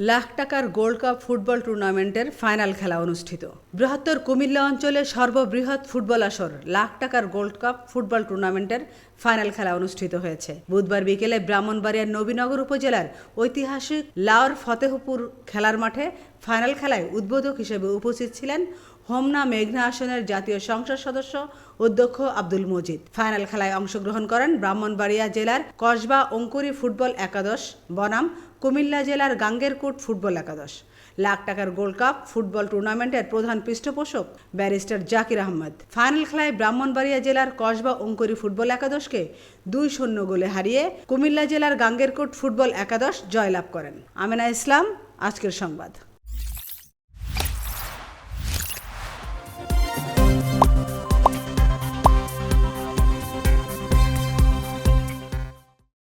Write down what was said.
লাখ টাকার gold cup football টুর্নামেন্টের final খেলা অনুষ্ঠিত। বৃহত্তর কুমিল্লা অঞ্চলে সর্ববৃহৎ ফুটবল আসর লাখ টাকার গোল্ড কাপ ফুটবল টুর্নামেন্টের ফাইনাল খেলা অনুষ্ঠিত হয়েছে। বুধবার বিকেলে ব্রাহ্মণবাড়িয়ার নবীনগর উপজেলার ঐতিহাসিক লাওর ফতেহপুর খেলার মাঠে ফাইনাল খেলায় উদ্বোধক হিসেবে উপস্থিত ছিলেন হোমনা মেঘনা আসনের জাতীয় সংসদ সদস্য অধ্যক্ষ আব্দুল মজিদ। ফাইনাল খেলায় অংশগ্রহণ করেন ব্রাহ্মণবাড়িয়া জেলার কসবা অঙ্কুরি ফুটবল একাদশ বনাম কুমিল্লা জেলার গাঙ্গেরকোট ফুটবল একাদশ। লাখ টাকার গোল্ড কাপ ফুটবল টুর্নামেন্টের প্রধান পৃষ্ঠপোষক ব্যারিস্টার জাকির আহমেদ। ফাইনাল খেলায় ব্রাহ্মণবাড়িয়া জেলার কসবা অঙ্কুরি ফুটবল একাদশকে 2-0 গোলে হারিয়ে কুমিল্লা জেলার গাঙ্গেরকোট ফুটবল একাদশ জয়লাভ করেন। আমেনা ইসলাম, আজকের সংবাদ।